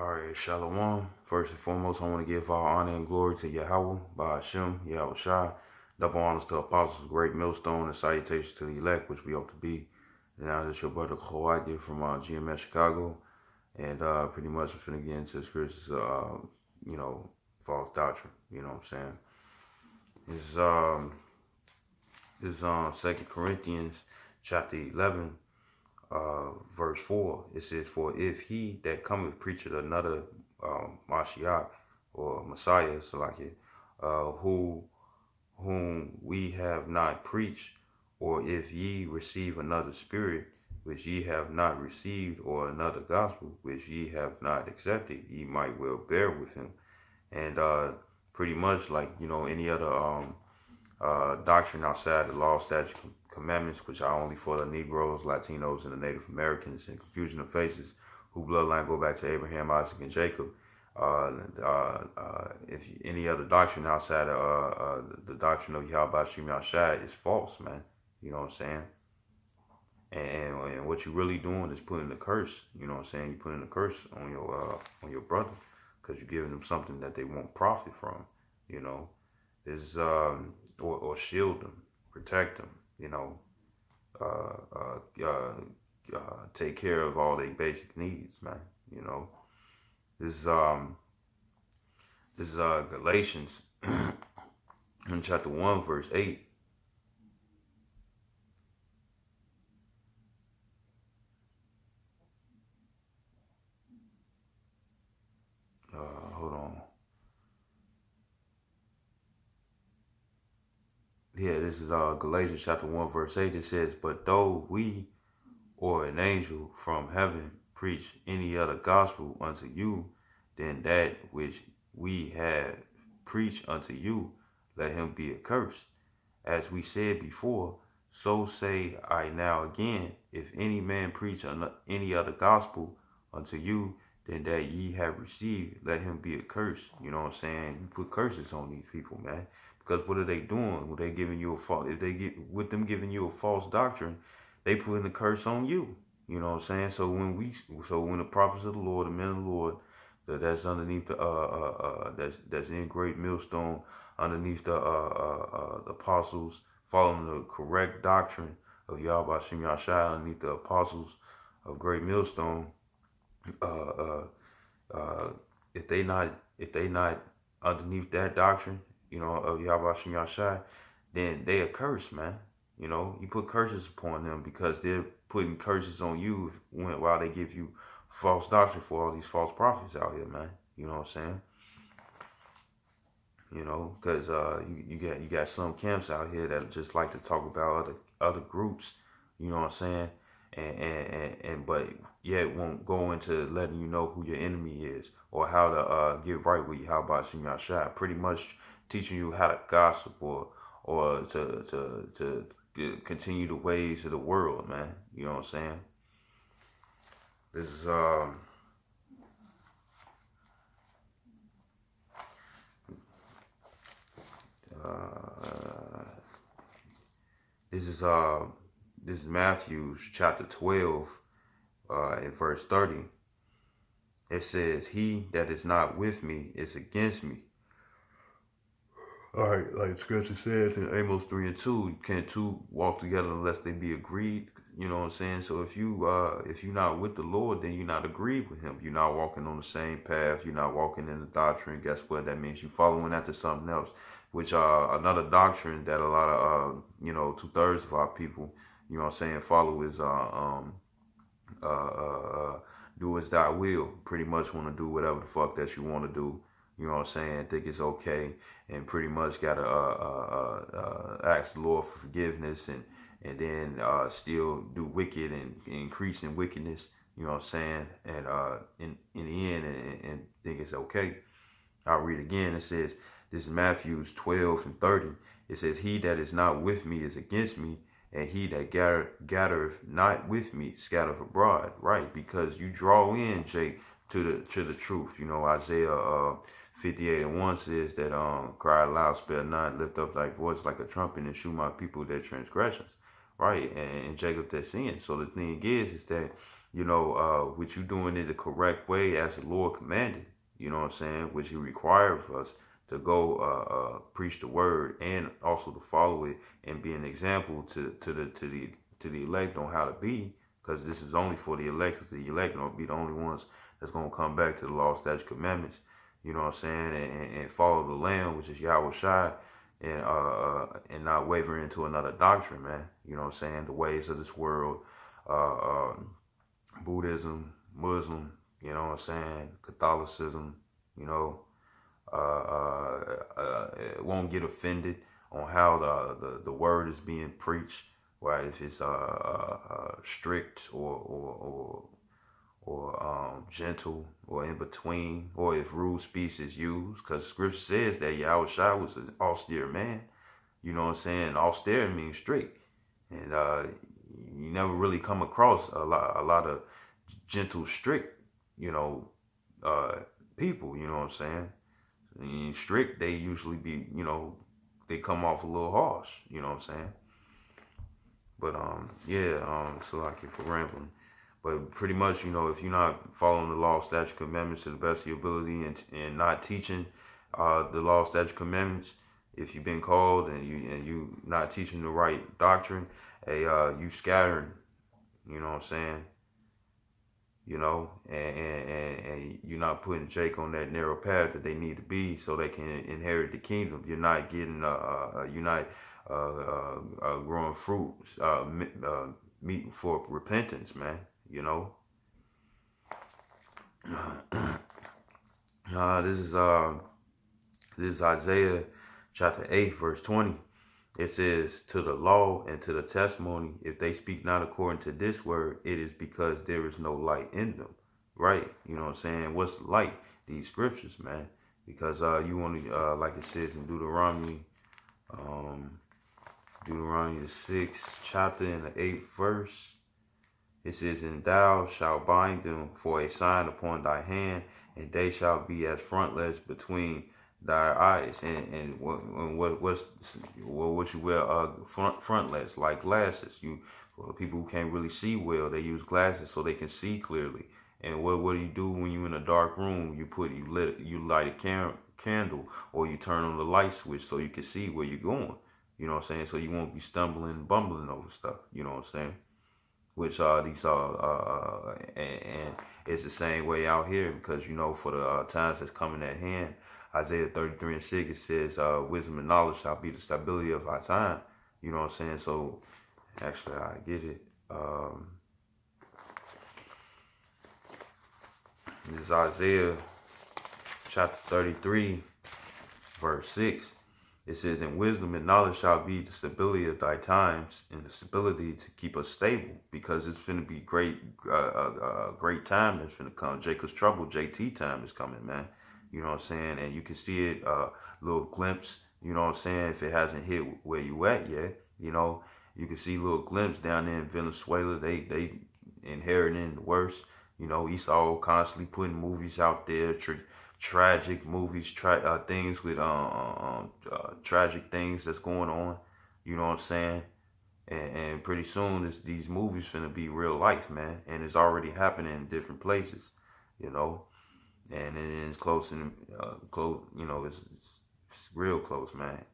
All right, Shalom. First and foremost, I want to give all honor and glory to Yahweh, by Hashem, Yahweh Shai. Double honors to apostles, great millstone, and salutations to the elect, which we hope to be. And now this your brother Kawadi from GMS Chicago. And pretty much I'm finna get into scriptures, false doctrine. You know what I'm saying? This is 2 Corinthians chapter 11. Verse 4, it says, "For if he that cometh preacheth another Mashiach or Messiah, so like it, whom we have not preached, or if ye receive another spirit which ye have not received, or another gospel which ye have not accepted, ye might well bear with him." And pretty much like any other doctrine outside the law, statutes, commandments, which are only for the Negroes, Latinos, and the Native Americans, and confusion of faces, who bloodline go back to Abraham, Isaac, and Jacob. If any other doctrine outside of the doctrine of Yahweh Shem Yahshai is false, man. You know what I'm saying? And what you're really doing is putting a curse. You know what I'm saying? You're putting a curse on your brother, because you're giving them something that they won't profit from. You know, is or shield them, protect them. Take care of all their basic needs, man. This is Galatians in chapter 1, verse 8. Hold on. Yeah, this is Galatians chapter 1, verse 8. It says, "But though we or an angel from heaven preach any other gospel unto you than that which we have preached unto you, let him be accursed. As we said before, so say I now again, if any man preach any other gospel unto you than that ye have received, let him be accursed." You know what I'm saying? You put curses on these people, man. Because what are they doing? When they giving you a false, if they get with them giving you a false doctrine, they putting a curse on you. You know what I'm saying? So when the prophets of the Lord, the men of the Lord, that's underneath the that's in great millstone, underneath the apostles, following the correct doctrine of Yahweh Shem Yahshai, underneath the apostles of great millstone, if they not underneath that doctrine, of Yahweh Shem Yahshai, then they are cursed, man. You put curses upon them, because they're putting curses on you while they give you false doctrine for all these false prophets out here, man. You know what I'm saying? Because you got some camps out here that just like to talk about other groups. You know what I'm saying? And but yet won't go into letting you know who your enemy is, or how to get right with you. How about Shem Yahshai? Pretty much teaching you how to gossip, or to continue the ways of the world, man. You know what I'm saying? This is this is Matthew chapter 12, in verse 30. It says, "He that is not with me is against me." All right, like scripture says in Amos 3 and 2, you can't two walk together unless they be agreed. You know what I'm saying? So if you're not with the Lord, then you're not agreed with him. You're not walking on the same path. You're not walking in the doctrine. Guess what? That means you're following after something else, which another doctrine that a lot of 2/3 of our people, you know what I'm saying, follow is do as thy will. Pretty much want to do whatever the fuck that you want to do. You know what I'm saying? Think it's okay, and pretty much gotta ask the Lord for forgiveness, and then still do wicked and increase in wickedness. You know what I'm saying? And in the end, and think it's okay. I'll read again. It says, this is Matthew 12 and 30. It says, "He that is not with me is against me, and he that gathereth not with me scattereth abroad." Right? Because you draw in, Jake, to the truth. Isaiah 58 and 1 says that cry aloud, spare not, lift up thy voice like a trumpet, and shew my people their transgressions. Right? And Jacob their sin. So the thing is that which you doing it the correct way as the Lord commanded, you know what I'm saying, which he required of us to go preach the word and also to follow it and be an example to the elect on how to be, because this is only for the elect, because the elect will be the only ones that's going to come back to the law, statutes, commandments, you know what I'm saying, and follow the Lamb, which is Yahweh Shai, and not waver into another doctrine, man. You know what I'm saying? The ways of this world, uh, Buddhism, Muslim, you know what I'm saying, Catholicism, you know, won't get offended on how the word is being preached, right? If it's strict or gentle or in between, or if rude speech is used, because Scripture says that Yahweh Shai was an austere man. You know what I'm saying? Austere means strict, and you never really come across a lot of gentle, strict, uh, people. You know what I'm saying? And strict, they usually be, they come off a little harsh. You know what I'm saying? But so like if we're rambling. But pretty much, if you're not following the law, statute, commandments to the best of your ability, and not teaching the law, statute, commandments, if you've been called and you not teaching the right doctrine, you scattering, you know what I'm saying? And you're not putting Jake on that narrow path that they need to be so they can inherit the kingdom. You're not getting, you're not growing fruit, meat for repentance, man. This is Isaiah chapter 8, verse 20. It says, to the law and to the testimony, if they speak not according to this word, it is because there is no light in them. Right? You know what I'm saying? What's the light? These scriptures, man. Because you want to, like it says in Deuteronomy the 6th chapter and the 8th verse. It says, and thou shalt bind them for a sign upon thy hand, and they shall be as frontlets between thy eyes. And what you wear frontlets, like glasses. For people who can't really see well, they use glasses so they can see clearly. And what do you do when you're in a dark room? You light a candle, or you turn on the light switch so you can see where you're going. You know what I'm saying? So you won't be stumbling and bumbling over stuff. You know what I'm saying? Which these are and it's the same way out here, because for the times that's coming at hand, Isaiah 33 and 6, it says wisdom and knowledge shall be the stability of our time. You know what I'm saying? So actually I get it. This is Isaiah chapter 33 verse 6. It says, and wisdom and knowledge shall be the stability of thy times, and the stability to keep us stable, because it's finna be great time that's finna come. Jacob's trouble, JT time is coming, man. You know what I'm saying? And you can see it, little glimpse, you know what I'm saying, if it hasn't hit where you at yet. You can see little glimpse down there in Venezuela. They inheriting the worst. Esau constantly putting movies out there, tragic movies, things with tragic things that's going on. You know what I'm saying? And pretty soon these movies finna be real life, man. And it's already happening in different places, and it's close and close. It's real close, man.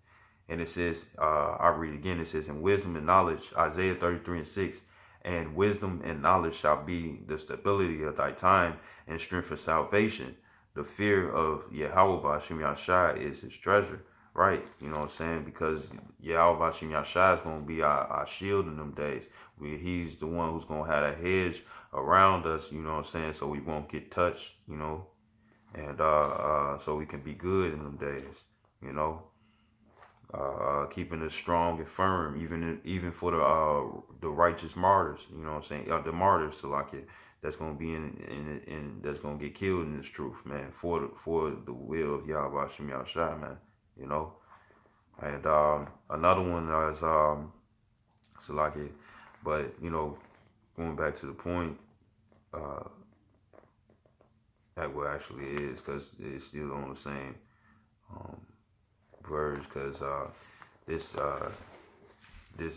And it says, I read again. It says, in wisdom and knowledge, Isaiah 33 and 6. And wisdom and knowledge shall be the stability of thy time, and strength of salvation. The fear of Yahweh Bashim Yashai is his treasure, right? You know what I'm saying? Because Yahweh Bashim Yashai is going to be our shield in them days. He's the one who's going to have a hedge around us, you know what I'm saying? So we won't get touched, and so we can be good in them days, keeping us strong and firm, even for the righteous martyrs, you know what I'm saying? The martyrs, so like it. That's gonna be in that's gonna get killed in this truth, man, for the will of Yahweh Shem Yahushua, man, And another one is so like it, but going back to the point, that what actually is, because it's still on the same verse, because this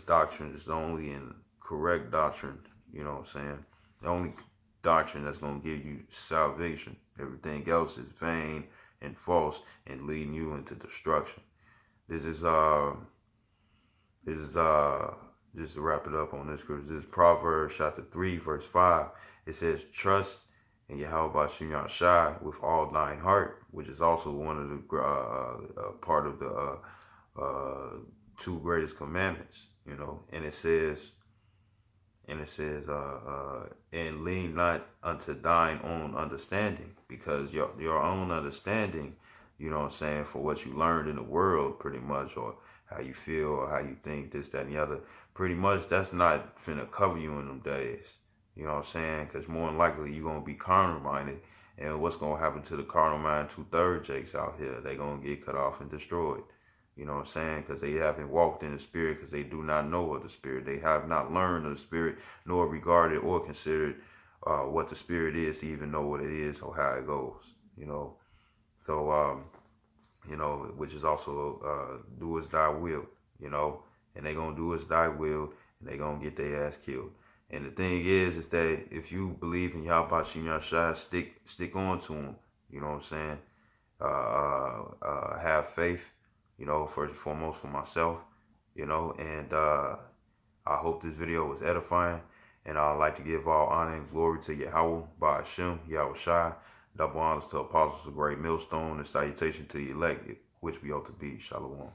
doctrine is the only correct doctrine, you know what I'm saying? The only doctrine that's going to give you salvation. Everything else is vain and false and leading you into destruction. This is just to wrap it up on this scripture. This is Proverbs chapter 3 verse 5. It says, "Trust in Yahweh Bashim Yahshai with all thine heart," which is also one of the part of the two greatest commandments. You know, and it says, and lean not unto thine own understanding, because your own understanding, you know what I'm saying, for what you learned in the world, pretty much, or how you feel, or how you think, this, that, and the other, pretty much, that's not finna cover you in them days. You know what I'm saying? Because more than likely, you're going to be carnal-minded, and what's going to happen to the carnal mind 2/3 jakes out here? They're going to get cut off and destroyed. You know what I'm saying? Because they haven't walked in the Spirit, because they do not know of the Spirit. They have not learned of the Spirit, nor regarded or considered what the Spirit is to even know what it is or how it goes. You know, so you know, which is also do as thy will. You know, and they gonna do as thy will, and they gonna get their ass killed. And the thing is that if you believe in Yahweh Shem Yahshai, stick on to him. You know what I'm saying? Have faith. You know, first and foremost for myself, you know, and I hope this video was edifying, and I'd like to give all honor and glory to Yahweh, Ba'ashem, Yahweh Shai, double honors to apostles of great millstone, and salutation to the elect, which we ought to be. Shalom.